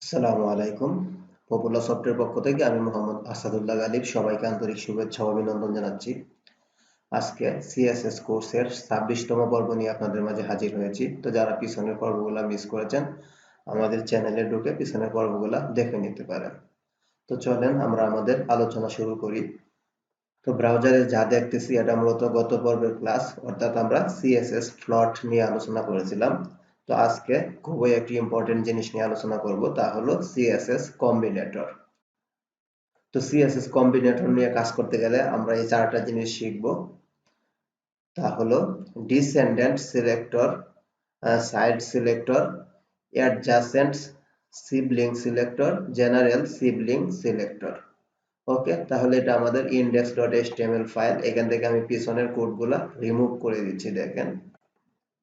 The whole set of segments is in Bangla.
আসসালামু আলাইকুম। পপুলার সফটওয়্যার পক্ষ থেকে আমি মোহাম্মদ আসাদুল্লাহ গালিব সবাইকে আন্তরিক শুভেচ্ছা ও অভিনন্দন জানাচ্ছি। আজকে সিএসএস কোর্সের 26তম পর্ব নিয়ে আপনাদের মাঝে হাজির হয়েছি। তো যারা পিছনের পর্বগুলো মিস করেছেন আমাদের চ্যানেলে ঢুকে পিছনের পর্বগুলো দেখে নিতে পারেন। তো চলেন আমরা আমাদের আলোচনা শুরু করি। তো ব্রাউজারে যা দেখতেছি এটা মূলত গত পর্বের ক্লাস, অর্থাৎ আমরা সিএসএস প্লট নিয়ে আলোচনা করেছিলাম। তো আজকে খুবই একটি ইম্পর্টেন্ট জিনিস নিয়ে আলোচনা করব, তা হলো সিএসএস কম্বিনেটর। তো সিএসএস কম্বিনেটর নিয়ে কাজ করতে গেলে আমরা এই চারটা জিনিস শিখব। তা হলো descendant selector, side selector, adjacent sibling selector, general sibling selector. Okay, তাহলে এটা আমাদের index.html ফাইল। এখান থেকে আমি পিছনের কোডগুলা রিমুভ করে দিচ্ছি, দেখেন,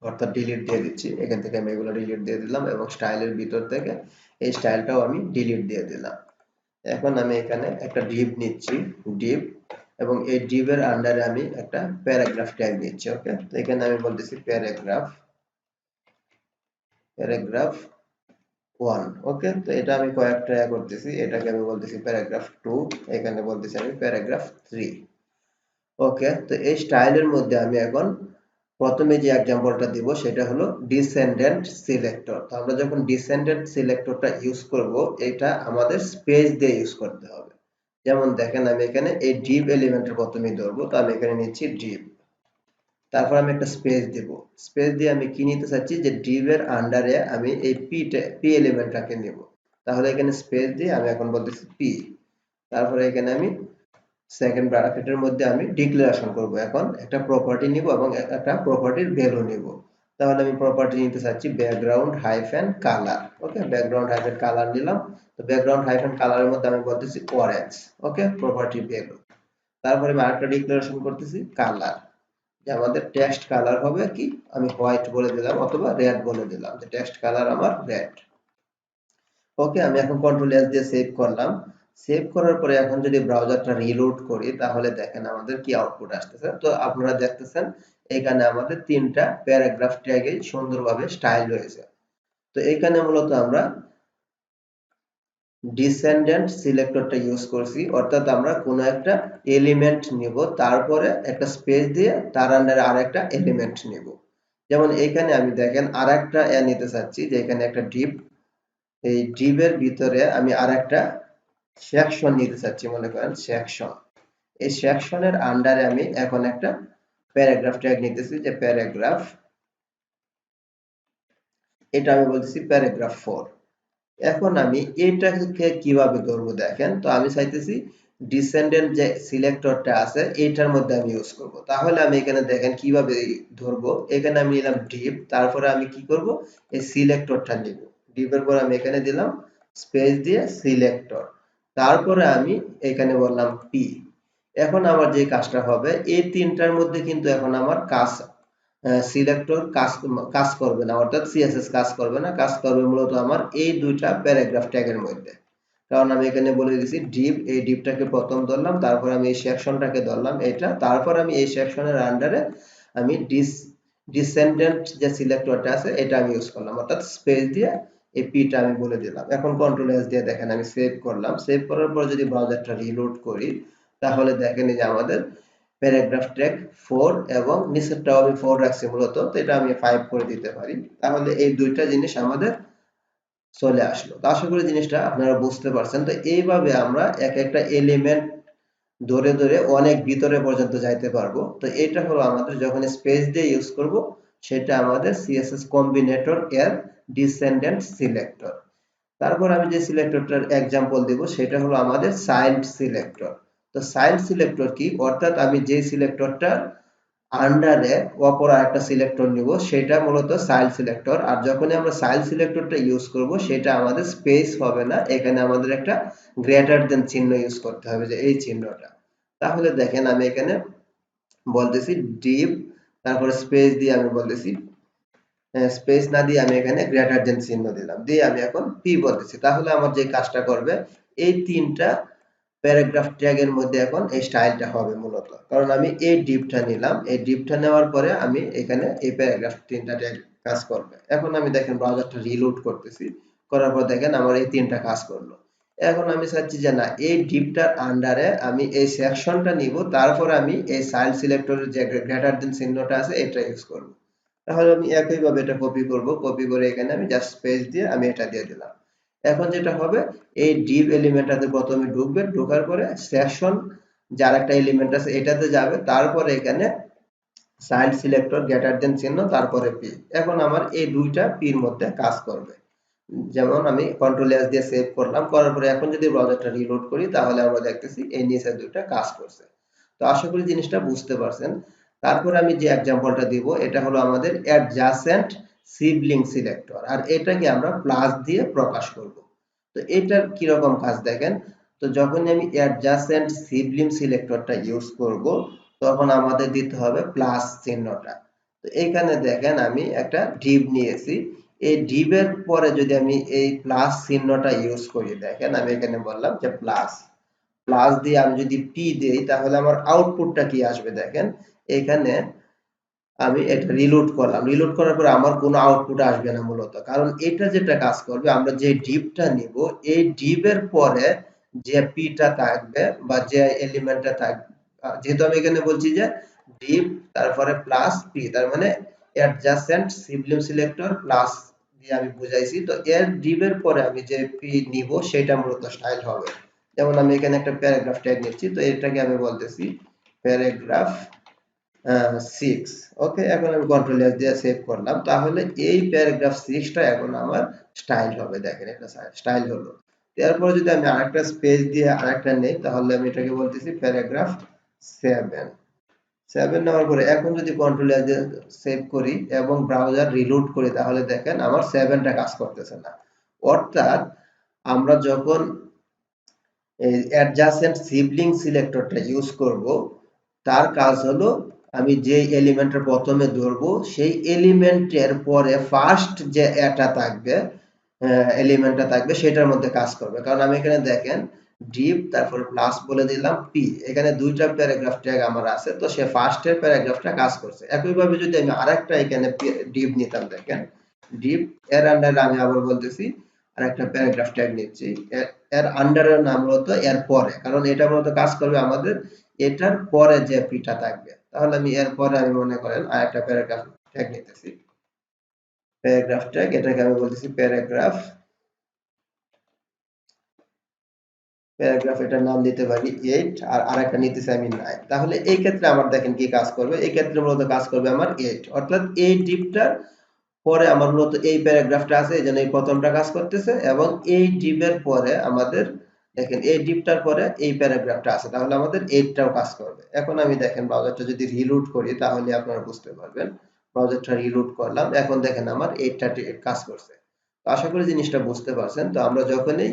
অর্থাৎ ডিলিট দিয়ে দিচ্ছি। এখান থেকে আমি এগুলো ডিলিট দিয়ে দিলাম এবং স্টাইলের ভিতর থেকে এই স্টাইলটাও আমি ডিলিট দিয়ে দিলাম। এখন আমি এখানে একটা ডিভ নিচ্ছি, ডিভ, এবং এই ডিভের আন্ডারে আমি একটা প্যারাগ্রাফ ট্যাগ নিচ্ছি। ওকে, তো এখানে আমি বলতেছি প্যারাগ্রাফ 1। ওকে, তো এটা আমি কয়েকটা করতেছি। এটাকে আমি বলতেছি প্যারাগ্রাফ 2, এখানে বলতেছি আমি প্যারাগ্রাফ 3। ওকে, তো এই স্টাইলের মধ্যে আমি এখন প্রথমে যে এক্সাম্পলটা দিব সেটা হলো ডিসেন্ডেন্ট সিলেক্টর। তো আমরা যখন ডিসেন্ডেন্ট সিলেক্টরটা ইউজ করব, এটা আমাদের স্পেস দিয়ে ইউজ করতে হবে। যেমন দেখেন, আমি এখানে এই ডিভ এলিমেন্টের প্রথমেই ধরবো। তো আমি এখানে নিচ্ছি ডিভ, তারপর আমি একটা স্পেস দিব। স্পেস দিয়ে আমি কি নিতে চাচ্ছি, যে ডিভ এর আন্ডারে আমি এই পি এলিমেন্টটাকে নিব। তাহলে এখানে স্পেস দিয়ে আমি এখন বলতেছি পি। তারপরে এখানে আমি সেকেন্ড ব্র্যাকেটের মধ্যে আমি ডিক্লারেশন করব। এখন একটা প্রপার্টি নিব এবং একটা প্রপার্টির ভ্যালু নিব। তাহলে আমি প্রপার্টি নিতে চাচ্ছি ব্যাকগ্রাউন্ড হাইফেন কালার। ওকে, ব্যাকগ্রাউন্ড হাইফেন কালার নিলাম। তো ব্যাকগ্রাউন্ড হাইফেন কালারের মধ্যে আমি বলতেছি অরেঞ্জ। ওকে, প্রপার্টি ভ্যালু। তারপরে আমি আরেকটা ডিক্লারেশন করতেছি কালার, যে আমাদের টেক্সট কালার হবে কি, আমি হোয়াইট বলে দিলাম অথবা রেড বলে দিলাম, যে টেক্সট কালার আমার রেড। ওকে, আমি এখন কন্ট্রোল এস দিয়ে সেভ করলাম। সেভ করার পরে এখন যদি ব্রাউজারটা রিলোড করি, তাহলে দেখেন আমাদের কি আউটপুট আসতেছে। তো আপনারা দেখতেছেন এখানে আমাদের তিনটা প্যারাগ্রাফ ট্যাগে সুন্দরভাবে স্টাইল রয়েছে। তো এখানে মূলত আমরা ডিসেন্ডেন্ট সিলেক্টরটা ইউজ করছি, অর্থাৎ আমরা কোনো একটা এলিমেন্ট নিব, তারপরে একটা স্পেস দিয়ে তার আন্ডারে আরেকটা এলিমেন্ট নিব। যেমন এখানে আমি দেখেন আরেকটা নিতে চাচ্ছি, যে এখানে একটা ডিভ, এই ডিভের ভিতরে আমি আরেকটা সেকশন নিতে চাচ্ছি, মনে করেন সেকশন। এই সেকশনের আন্ডারে আমি এখন একটা প্যারাগ্রাফ ট্যাগ নিতেছি, যে প্যারাগ্রাফ, এটা আমি বলতেছি প্যারাগ্রাফ 4। এখন আমি এটাকে কিভাবে ধরবো দেখেন। তো আমি চাইতেছি ডিসেন্ডেন্ট যে সিলেক্টরটা আছে এটার মধ্যে আমি ইউজ করব। তাহলে আমি এখানে দেখেন কিভাবে ধরবো। এখানে আমি নিলাম ডিভ, তারপরে আমি কি করব, এই সিলেক্টরটা নিব। ডিভের পর আমি এখানে দিলাম স্পেস দিয়ে সিলেক্টর, তারপরে আমি এখানে বললাম পি। এখন আমার যে কাজটা হবে, এই তিনটার মধ্যে কিন্তু এখন আমার কাজ, সিলেক্টর কাজ করবে না, অর্থাৎ সিএসএস কাজ করবে না। কাজ করবে মূলত আমার এই দুইটা প্যারাগ্রাফ ট্যাগের মধ্যে। কারণ আমি এখানে বলে দিয়েছি ডিভ, এই ডিভটাকে প্রথম ধরলাম, তারপর আমি এই সেকশনটাকে ধরলাম এটা, তারপর আমি এই সেকশনের আন্ডারে আমি ডিসেন্ডেন্ট যে সিলেক্টরটা আছে এটা আমি ইউজ করলাম, অর্থাৎ স্পেস দিয়ে এই পিটা আমি বলে দিলাম। এখন কন্ট্রোল এস দিয়ে দেখেন আমি সেভ করলাম। সেভ করার পর যদি ব্রাউজারটা রিলোড করি, তাহলে দেখেন যে আমাদের প্যারাগ্রাফ ট্যাগ 4 এবং নিচেরটাও আমি 4 রাখছি মূলত, তো এটা আমি 5 করে দিতে পারি। তাহলে এই দুইটা জিনিস আমাদের চলে আসলো। তো আশা করি জিনিসটা আপনারা বুঝতে পারছেন। তো এইভাবে আমরা এক একটা এলিমেন্ট ধরে ধরে অনেক ভিতরে পর্যন্ত যাইতে পারবো। তো এটা হলো আমাদের যখন স্পেস দিয়ে ইউজ করব, সেটা আমাদের সিএসএস কম্বিনেটর এর ডিসেন্ডেন্ট সিলেক্টর। তারপর আমি যে সিলেক্টরটার এক্সাম্পল দেব সেটা হলো আমাদের চাইল্ড সিলেক্টর। তো চাইল্ড সিলেক্টর কি, অর্থাৎ আমি যে সিলেক্টরটার আন্ডারে অপর আরেকটা সিলেক্টর নিব, সেটা মূলত চাইল্ড সিলেক্টর। আর যখনই আমরা চাইল্ড সিলেক্টরটা ইউজ করব, সেটা আমাদের স্পেস হবে না, এখানে আমাদের একটা গ্রেটার দেন চিহ্ন ইউজ করতে হবে, যে এই চিহ্নটা। তাহলে দেখেন আমি এখানে বলতেছি ডিভ, তারপরে স্পেস দিয়ে আমি বলতেছি, স্পেস না দিয়ে আমি এখানে গ্রেটার দেন চিহ্ন দিলাম, দিয়ে আমি এখন পি বলতেছি। তাহলে আমার যে কাজটা করবে, এই তিনটা প্যারাগ্রাফ ট্যাগের মধ্যে এখন এই স্টাইলটা হবে মূলত। কারণ আমি এই ডিভটা নিলাম, এই ডিভটা নেওয়ার পরে আমি এখানে এই প্যারাগ্রাফ তিনটা ট্যাগ কাজ করবে। এখন আমি দেখেন ব্রাউজারটা রিলোড করতেছি। করার পর দেখেন আমার এই তিনটা কাজ করলো। এখন আমি চাচ্ছি যে না, এই ডিপটার আন্ডারে আমি এই সেকশনটা নিব, তারপর আমি এই চাইল্ড সিলেক্টরের যে গ্রেটার দেন চিহ্নটা আছে এটা ইউজ করব। তাহলে আমি একইভাবে এটা কপি করব, কপি করে এখানে আমি জাস্ট স্পেস দিয়ে আমি এটা দিয়ে দিলাম। এখন যেটা হবে, এই ডিপ এলিমেন্টটাতে প্রথমে ঢুকবে, ঢোকার পরে সেকশন যার একটা এলিমেন্ট আছে এটাতে যাবে, তারপরে এখানে চাইল্ড সিলেক্টর গ্রেটার দেন চিহ্ন তারপরে পি। এখন আমার এই দুইটা পির মধ্যে কাজ করবে। যেমন আমি কন্ট্রোল এস দিয়ে সেভ করলাম, করার পরে এখন যদি ব্রাউজারটা রিলোড করি তাহলে আমরা দেখতেছি এই নিচে দুইটা কাজ করছে। তো আশা করি জিনিসটা বুঝতে পারছেন। তারপর আমি যে এক্সাম্পলটা দিব এটা হলো আমাদের অ্যাডজাসেন্ট সিবলিং সিলেক্টর, আর এটাকে আমরা প্লাস দিয়ে প্রকাশ করব। তো এটার কিরকম কাজ দেখেন। তো যখনই আমি অ্যাডজাসেন্ট সিবলিং সিলেক্টরটা ইউজ করব, তখন আমাদের দিতে হবে প্লাস চিহ্নটা। তো এখানে দেখেন আমি একটা ডিভ নিয়েছি, এই ডিভের পরে যদি আমি এই প্লাস চিহ্নটা ইউজ করি, দেখেন আমি এখানে বললাম যে প্লাস, প্লাস দিয়ে আমি যদি পি দেই তাহলে আমার আউটপুটটা কি আসবে দেখেন। এখানে আমি এটা রিলোড করলাম, রিলোড করার পর আমার কোনো আউটপুট আসবে না মূলত, কারণ এটা যেটা কাজ করবে, আমরা যে ডিভটা নিব এই ডিভের পরে যে পিটা থাকবে বা যে এলিমেন্টটা থাকবে, যেহেতু আমি এখানে বলছি যে ডিভ তারপরে প্লাস পি, তার মানে অ্যাডজাসেন্ট সিবলিং সিলেক্টর প্লাস দিয়ে আমি বুঝাইছি। তো এর ডিভের পরে আমি যে পি নিব সেটা মূলত স্টাইল হবে। যেমন আমি এখানে একটা প্যারাগ্রাফ ট্যাগ নিচ্ছি, তো এটাকে আমি বলতেছি প্যারাগ্রাফ 6। ওকে, এখন আমি কন্ট্রোল এস দিয়ে সেভ করলাম, তাহলে এই প্যারাগ্রাফ 6টা এখন আমার স্টাইল হবে। দেখেন এটা স্টাইল হলো। তারপরে যদি আমি আরেকটা স্পেস দিয়ে আরেকটা নেই, তাহলে আমি এটাকে বলতেছি প্যারাগ্রাফ 7। 7 নেওয়ার পরে এখন যদি কন্ট্রোল এস দিয়ে সেভ করি এবং ব্রাউজার রিলোড করি, তাহলে দেখেন আমার 7টা কাজ করতেছে না। অর্থাৎ আমরা যখন এই অ্যাডজাসেন্ট সিবলিং সিলেক্টরটা ইউজ করব, তার কাজ হলো আমি যে এলিমেন্টের প্রথমে ধরবো সেই এলিমেন্টের পরে ফার্স্ট যে এটা থাকবে, এলিমেন্টটা থাকবে সেটার মধ্যে কাজ করবে। কারণ আমি এখানে দেখেন ডিপ তারপর প্লাস বলে দিলাম পি, এখানে দুইটা প্যারাগ্রাফ ট্যাগ আমার আছে, তো সে ফার্স্টের প্যারাগ্রাফটা কাজ করছে। একইভাবে যদি আমি আরেকটা এখানে ডিপ নিতাম, দেখেন ডিপ এর আন্ডারে আমি আবার বলতেছি আরেকটা প্যারাগ্রাফ ট্যাগ নিচ্ছি, এর আন্ডারের নাম মূলত এর পরে, কারণ এটা মূলত কাজ করবে আমাদের এটার পরে যে পিটা থাকবে। তাহলে আমি এর পরে আমি মনে করেন আরেকটা প্যারাগ্রাফ ট্যাগ নিতেছি, প্যারাগ্রাফ ট্যাগ, এটাকে আমি বলতেছি প্যারাগ্রাফ, প্যারাগ্রাফ এটার নাম দিতে পারি 8, আর আরেকটা নিতেছি আমি 9। তাহলে এই ক্ষেত্রে আমার দেখেন কি কাজ করবে, এই ক্ষেত্রে মূলত কাজ করবে আমার 8, অর্থাৎ এই ডিপটার পরে আমার মূলত এই প্যারাগ্রাফটা আছে, এইজন্য এই প্রথমটা কাজ করতেছে, এবং এই ডিপের পরে আমাদের দেখেন এই ডিপটার পরে এই প্যারাগ্রাফটা আছে, তাহলে আমাদের 8টাও কাজ করবে। এখন আমি দেখেন ব্রাউজারটা যদি রিলোড করি তাহলে আপনারা বুঝতে পারবেন। ব্রাউজারটা রিলোড করলাম, এখন দেখেন আমার 8টা কাজ করছে। তো আশা করি জিনিসটা বুঝতে পারছেন। তো আমরা যখনই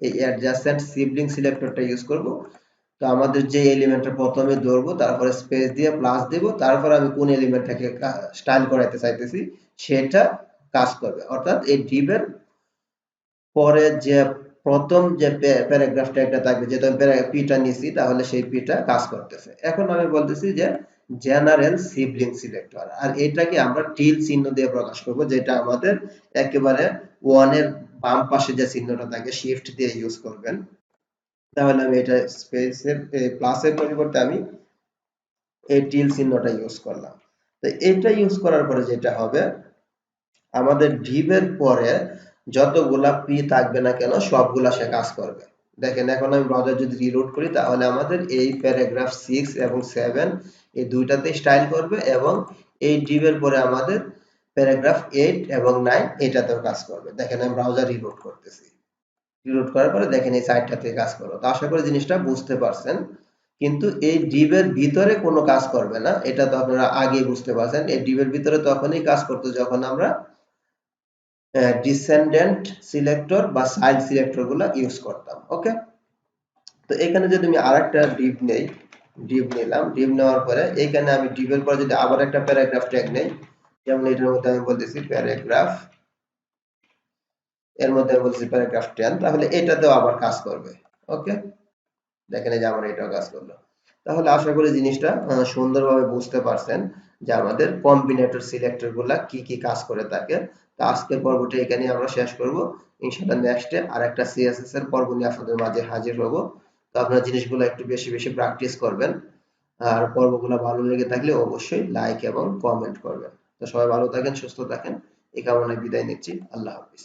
এই অ্যাডজাসেন্ট সিবলিং সিলেক্টরটা ইউজ করব, তো আমাদের যে এলিমেন্টটা প্রথমে ধরবো, তারপরে স্পেস দিয়ে প্লাস দিব, তারপর আমি কোন এলিমেন্টটাকে স্টাইল করাইতে চাইতেছি সেটা কাজ করবে। অর্থাৎ এই ডিভের পরে যে প্রথম যে প্যারাগ্রাফটা একটা থাকবে, যেহেতু আমি পিটা নিছি তাহলে সেই পিটা কাজ করতেছে। এখন আমি বলতেছি যে জেনারেল সিবলিং সিলেক্টর, আর এটাকে আমরা টিল চিহ্ন দিয়ে প্রকাশ করব, যেটা আমাদের একেবারে ওয়ানের বাম পাশে যে চিহ্নটা থাকে শিফট দিয়ে ইউজ করবেন। তাহলে আমি এটা স্পেসের প্লাসের পরিবর্তে আমি এই টিল চিহ্নটা ইউজ করলাম। তো এটা ইউজ করার পরে যেটা হবে, আমাদের ডিভের পরে যতগুলা পি থাকবে না কেন সবগুলা সে কাজ করবে। দেখেন এখন আমি ব্রাউজার যদি রিলোড করি তাহলে আমাদের এই প্যারাগ্রাফ 6 এবং 7 এই দুইটাতে স্টাইল করবে, এবং এই ডিভের পরে আমাদের প্যারাগ্রাফ 8 এবং 9 এটাতেও কাজ করবে। দেখেন আমি ব্রাউজার রিলোড করতেছি, রিলোড করার পরে দেখেন এই সাইটটাতে কাজ করলো। তো আশা করি জিনিসটা বুঝতে পারছেন। কিন্তু এই ডিভের ভিতরে কোনো কাজ করবে না, এটা তো আপনারা আগেই বুঝতে পারছেন। এই ডিভের ভিতরে তখনই কাজ করতো যখন আমরা ডিসেন্ডেন্ট সিলেক্টর বা চাইল্ড সিলেক্টর গুলা ইউজ করতাম। ওকে, তো এখানে যদি আমি আরেকটা ডিভ নেই, ডিভ নিলাম, ডিভ নেওয়ার পরে এখানে আমি ডিভের পরে যদি আবার একটা প্যারাগ্রাফ ট্যাগ নেই, যেমন এটার মধ্যে আমি বলতেছি প্যারাগ্রাফ, এর মধ্যে আমি বলতেছি প্যারাগ্রাফ 10, তাহলে এটাতেও আবার কাজ করবে। ওকে, দেখেন এই যে আমার এটাও কাজ করলো। তাহলে আশা করি জিনিসটা সুন্দরভাবে বুঝতে পারছেন। যে আমাদের কম্বিনেটর সিলেক্টর গুলা কি কি কাজ করে থাকে। তো আজকের পর্বটি এখানে আমরা শেষ করব। ইনশাআল্লাহ নেক্সটে আরেকটা সিএসএস এর পর্ব নিয়ে আপনাদের মাঝে হাজির হব। তো আপনারা জিনিসগুলো একটু বেশি বেশি প্র্যাকটিস করবেন। আর পর্বগুলো ভালো লেগে থাকলে অবশ্যই লাইক এবং কমেন্ট করবেন। তো সবাই ভালো থাকেন, সুস্থ থাকেন, এই কামনায় বিদায় নিচ্ছি। আল্লাহ হাফিজ।